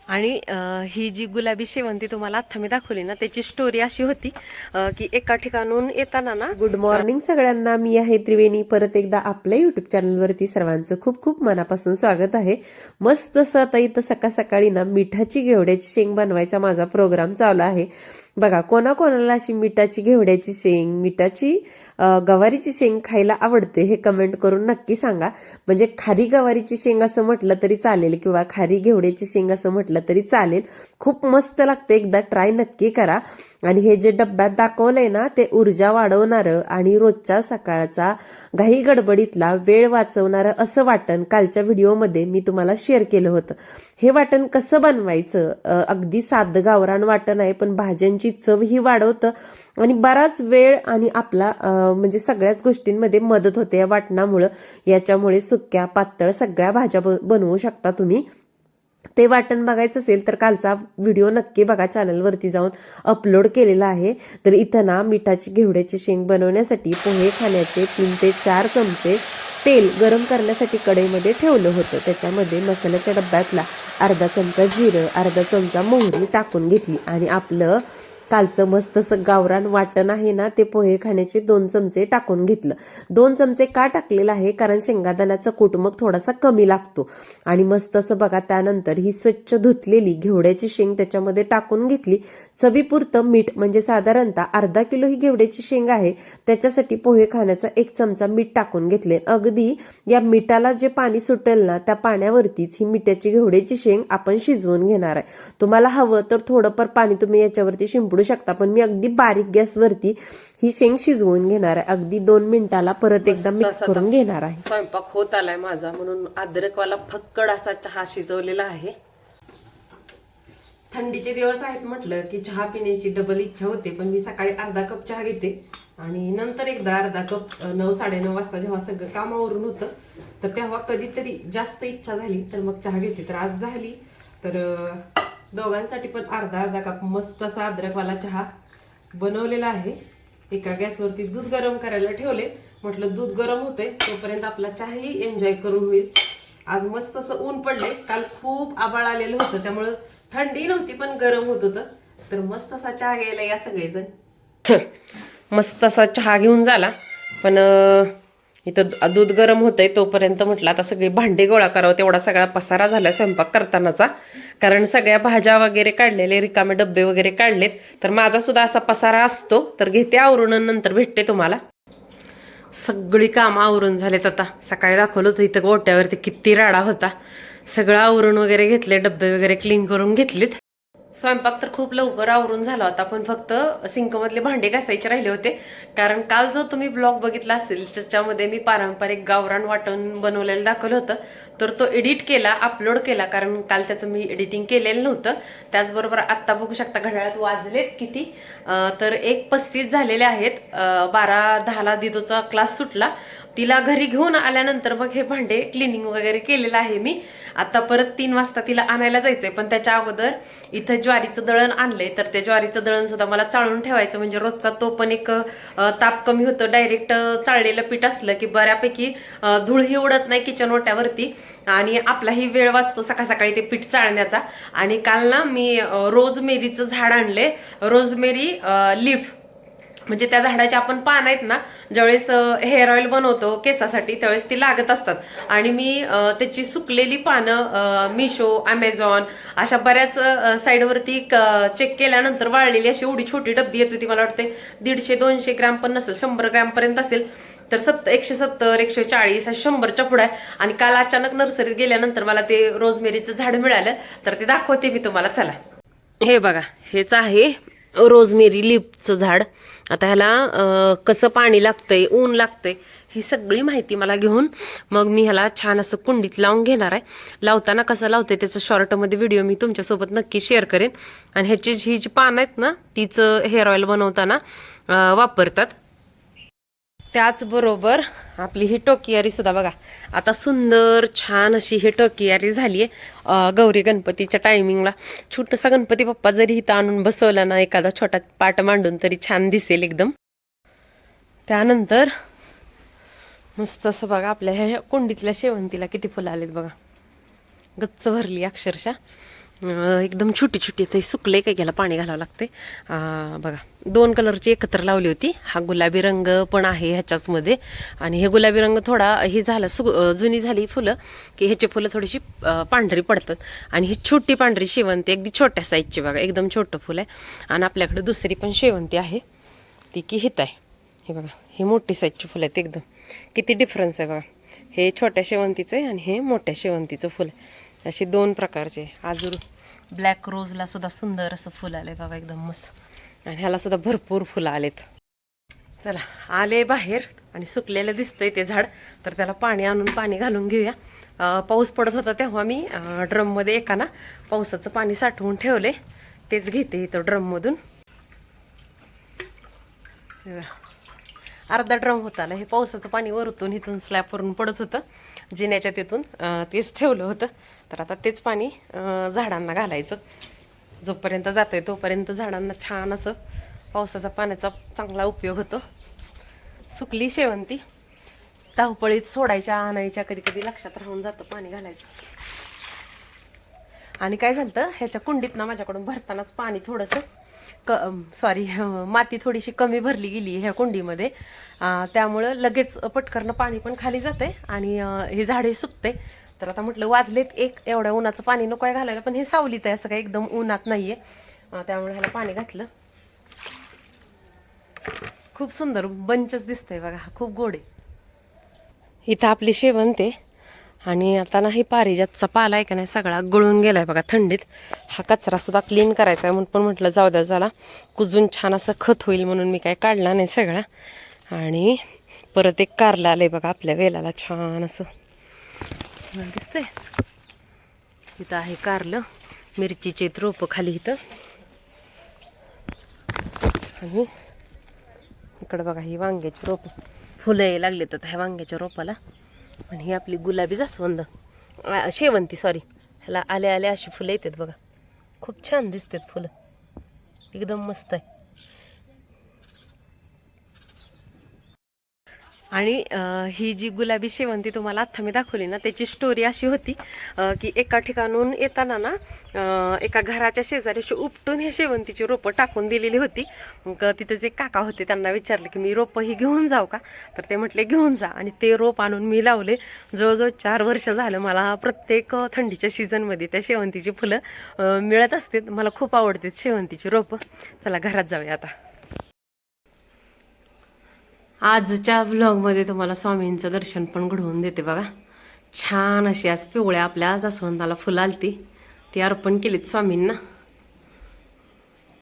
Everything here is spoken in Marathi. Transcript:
आणि ही जी गुलाबी शेवंती तुम्हाला आता मी दाखवली ना, त्याची स्टोरी अशी होती की एका ठिकाणून येताना ना. गुड मॉर्निंग सगळ्यांना, मी आहे त्रिवेणी. परत एकदा आपल्या युट्यूब चॅनलवरती सर्वांचं खूप खूप मनापासून स्वागत आहे. मस्त असं आता इथं सकाळ सकाळी ना मिठाची घेवड्याची शेंग बनवायचा माझा प्रोग्राम चालू आहे. बघा, कोणाकोणाला अशी मिठाची घेवड्याची शेंग, मिठाची गवारीची शेंग खायला आवडते हे कमेंट करून नक्की सांगा. म्हणजे खारी गवारीची शेंग असं म्हटलं तरी चालेल किंवा खारी घेवड्याची शेंग असं म्हटलं तरी चालेल. खूप मस्त लागते, एकदा ट्राय नक्की करा. आणि हे जे डब्यात दाखवलंय ना, ते ऊर्जा वाढवणारं आणि रोजच्या सकाळचा घाई गडबडीतला वेळ वाचवणारं असं वाटण कालच्या व्हिडिओमध्ये मी तुम्हाला शेअर केलं होतं. हे वाटण कसं बनवायचं, अगदी साधं गावरान वाटण आहे, पण भाज्यांची चवही वाढवतं आणि बराच वेळ आणि आपला म्हणजे सगळ्याच गोष्टींमध्ये मदत होते या वाटणामुळं. याच्यामुळे सुक्या पातळ सगळ्या भाज्या बनवू शकता तुम्ही. ते वाटण बघायचं असेल तर कालचा व्हिडिओ नक्की बघा, चॅनलवरती जाऊन अपलोड केलेला आहे. तर इथं ना मिठाची घेवड्याची शेंग बनवण्यासाठी पोहे खाण्याचे 3 ते 4 चमचे तेल गरम करण्यासाठी कढईमध्ये ठेवलं होतं. त्याच्यामध्ये मसाल्याच्या डब्यातला अर्धा चमचा जिरं, अर्धा चमचा मोहरी टाकून घेतली आणि आपलं कालचं मस्त असं गावरान वाटण आहे ना, ते पोहे खाण्याचे 2 चमचे टाकून घेतलं. 2 चमचे का टाकलेलं आहे, कारण शेंगादाण्याचा कूट मग थोडासा कमी लागतो. आणि मस्त असं बघा, त्यानंतर ही स्वच्छ धुतलेली घेवड्याची शेंग त्याच्यामध्ये टाकून घेतली. चवीपुरतं मीठ, म्हणजे साधारणतः अर्धा किलो ही घेवड्याची शेंग आहे, त्याच्यासाठी पोहे खाण्याचा 1 चमचा मीठ टाकून घेतले. अगदी या मिठाला जे पाणी सुटेल ना, त्या पाण्यावरतीच ही मिठाची घेवड्याची शेंग आपण शिजवून घेणार आहे. तुम्हाला हवं तर थोडंफार पाणी तुम्ही याच्यावरती शिंपडू शकता, पण मी अगदी बारीक गॅसवरती ही शेंग शिजवून घेणार आहे. अगदी 2 मिनिटाला परत एकदा मिक्स करून घेणार आहे. स्वयंपाक होत आलाय माझा, म्हणून अद्रकवाला फक्कड असा चहा शिजवलेला आहे. थंडीचे दिवस आहेत म्हटलं की चहा पिण्याची डबल इच्छा होते, पण मी सकाळी अर्धा कप चहा घेते आणि नंतर एकदा अर्धा कप 9-9:30 वाजता जेव्हा सगळं कामावरून होतं तर तेव्हा कधीतरी जास्त इच्छा झाली तर मग चहा घेते. तर आज झाली, तर दोघांसाठी पण अर्धा अर्धा कप मस्त असा अद्रकवाला चहा बनवलेला आहे. एका गॅसवरती दूध गरम करायला ठेवले, म्हटलं दूध गरम होते तोपर्यंत आपला चहाही एन्जॉय करून होईल. आज मस्त असं ऊन पडले, काल खूप आभाळ आलेलं होतं त्यामुळं थंडी नव्हती पण गरम होत होतं. तर मस्त असा चहा घ्यायला या सगळेजण. मस्त असा चहा घेऊन झाला, पण इथं दूध गरम होतंय तोपर्यंत म्हटलं आता सगळी भांडे गोळा करावं. तेवढा सगळा पसारा झाला स्वयंपाक करतानाचा, कारण सगळ्या भाज्या वगैरे काढलेले, रिकामे डब्बे वगैरे काढलेत. तर माझा सुद्धा असा पसारा असतो. तर घेते आवरून, नंतर भेटते तुम्हाला. सगळी कामं आवरून झालेत. आता सकाळी दाखवलं होतं इथं गोट्यावरती किती राडा होता. सगळं आवरून वगैरे घेतले, डब्बे वगैरे क्लीन करून घेतलेत. स्वयंपाक तर खूप लवकर आवरून झाला होता, पण फक्त सिंकमधले भांडे घासायचे राहिले होते. कारण काल जो तुम्ही ब्लॉग बघितला असेल त्याच्यामध्ये मी पारंपरिक गावरान वाटण बनवलेलं दाखवलं होतं. तर तो एडिट केला, अपलोड केला, कारण काल त्याचं मी एडिटिंग केलेलं नव्हतं. त्याचबरोबर आत्ता बघू शकता घड्याळात वाजलेत किती, तर 1:35 झालेले आहेत. 12:10ला दिदोचा क्लास सुटला. तिला घरी घेऊन आल्यानंतर मग हे भांडे क्लिनिंग वगैरे केलेलं आहे मी. आता परत 3 वाजता तिला आणायला जायचंय, पण त्याच्या अगोदर इथं ज्वारीचं दळण आणलंय. तर ते ज्वारीचं दळण सुद्धा मला चाळून ठेवायचं, म्हणजे रोजचा तो पण एक ताप कमी होतो. डायरेक्ट चाळलेलं पीठ असलं की बऱ्यापैकी धूळही उडत नाही किचन ओट्यावरती आणि आपलाही वेळ वाचतो सकाळ सकाळी ते पीठ चाळण्याचा. आणि काल ना मी रोजमेरीचं झाड आणले, रोजमेरी लीफ, म्हणजे त्या झाडाची आपण पान आहेत ना, ज्यावेळेस हेअर ऑइल बनवतो केसासाठी त्यावेळेस ती लागत असतात. आणि मी त्याची सुकलेली पानं मिशो, अमेझॉन अशा बऱ्याच साईडवरती चेक केल्यानंतर वाळलेली अशी एवढी छोटी डब्बी येत होती. मला वाटते 150-200 ग्रॅम पण नसेल, 100 ग्रॅम पर्यंत असेल. तर 170, 140, 100च्या पुढे. आणि काल अचानक नर्सरीत गेल्यानंतर मला ते रोजमेरीचं झाड मिळालं, तर ते दाखवते मी तुम्हाला. चला, हे बघा, हेच आहे रोजमेरी लीफचं झाड. आता ह्याला कसं पाणी लागतंय, ऊन लागतंय, ही सगळी माहिती मला घेऊन मग मी ह्याला छान असं कुंडीत लावून घेणार आहे. लावताना कसं लावते त्याचं शॉर्टमध्ये व्हिडिओ मी तुमच्यासोबत नक्की शेअर करेन. आणि ह्याची ही जी पानं आहेत ना, तिचं हेअर ऑइल बनवताना वापरतात. त्याचबरोबर आपली ही टोकियारी सुद्धा बघा, आता सुंदर छान अशी ही टोकियारी झाली आहे. गौरी गणपतीच्या टायमिंगला छोटासा गणपती बाप्पा जरी इथं आणून बसवला ना, एखादा छोटा पाट मांडून, तरी छान दिसेल एकदम. त्यानंतर मस्त असं बघा, आपल्या ह्या कुंडीतल्या शेवंतीला किती फुलं आलेत बघा, गच्च भरली अक्षरशः. एकदम छोटी छोटी ते सुकले काही गेला पाणी घालावं लागते. बघा 2 कलरची एकत्र लावली होती. हा गुलाबी रंग पण आहे ह्याच्याच मध्ये, आणि हे गुलाबी रंग थोडा हे झाला जुनी झाली फुलं की ह्याची फुलं थोडीशी पांढरी पडतात. आणि ही छोटी पांढरी शेवंती अगदी छोट्या साईजची बघा, एकदम छोटं फुल आहे. आणि आपल्याकडे दुसरी पण शेवंती आहे ती की हित आहे. हे बघा ही मोठी साईजची फुलं आहेत एकदम. किती डिफरन्स आहे बघा, हे छोट्या शेवंतीचं आहे आणि हे मोठ्या शेवंतीचं फुल आहे. अशी 2 प्रकारचे. अजून ब्लॅक रोजला सुद्धा सुंदर असं फुल आलंय बघा, एकदम मस्त. आणि ह्याला सुद्धा भरपूर फुलं आलेत. चला आले बाहेर आणि सुकलेलं दिसतंय ते झाड, तर त्याला पाणी आणून पाणी घालून घेऊया. पाऊस पडत होता तेव्हा मी ड्रममध्ये एका पावसाचं पाणी साठवून ठेवले, तेच घेते इथं ड्रममधून. अर्धा ड्रम होता ना, हे पावसाचं पाणी वरतून इथून स्लॅबवरून पडत होतं जिन्याच्या तिथून, तेच ठेवलं होतं. तर आता तेच पाणी झाडांना घालायचं. जोपर्यंत जातंय तोपर्यंत झाडांना छान असं पावसाचा पाण्याचा चांगला उपयोग होतो. सुकली शेवंती धावपळीत सोडायच्या आणायच्या कधी कधी लक्षात राहून जातं पाणी घालायचं. आणि काय झालं ह्याच्या कुंडीत ना माझ्याकडून भरतानाच पाणी थोडंसं माती थोडीशी कमी भरली गेली ह्या कुंडीमध्ये, त्यामुळं लगेच पटकरनं पाणी पण खाली जाते आणि हे झाडे सुकते. तर आता म्हटलं वाजलेत एक, एवढ्या उन्हाचं पाणी नको आहे घालायला, पण हे सावलीत आहे, असं काही एकदम उन्हात नाहीये, त्यामुळे ह्याला पाणी घातलं. खूप सुंदर बंचच दिसतंय बघा, खूप गोड आहे. इथं आपली शेवंती आणि आता ना ही पारिजातचा पाला आहे का नाही सगळा गळून गेलाय बघा थंडीत. हा कचरा सुद्धा क्लीन करायचा आहे म्हणून पण म्हटलं जाऊ द्या, झाला कुजून छान असं खत होईल म्हणून मी काय काढला नाही सगळा. आणि परत एक कारलं आलंय बघा आपल्या वेलाला छान असं दिसतंय. इथं आहे कारलं, मिरचीचे रोपं खाली इथं, आणि इकडं बघा ही वांग्याची रोपं फुलं यायला लागले तर ह्या वांग्याच्या रोपाला. आणि ही आपली गुलाबी जास्वंद शेवंती ह्याला आल्या आल्या अशी फुलं येतात बघा, खूप छान दिसतात फुलं, एकदम मस्त आहे. आणि ही जी गुलाबी शेवंती तुम्हाला आत्ता मी दाखवली ना, त्याची स्टोरी अशी होती की एका ठिकाणून येताना ना एका घराच्या शेजारी उपटून हे शेवंतीची रोपं टाकून दिलेली होती. मग तिथे जे काका होते त्यांना विचारले की मी रोपं ही घेऊन जाऊ का, तर ते म्हटले घेऊन जा. आणि ते रोप आणून मी लावले. जवळजवळ 4 वर्ष झालं मला प्रत्येक थंडीच्या सीझनमध्ये त्या शेवंतीची फुलं मिळत असते. मला खूप आवडतात शेवंतीची रोपं. चला घरात जाऊया आता. आजच्या व्लॉगमध्ये तुम्हाला स्वामींचं दर्शन पण घडवून देते बघा. छान अशी आज पिवळ्या आपल्या जास्वंदाला फुलं आलती, ती अर्पण केलीत स्वामींना.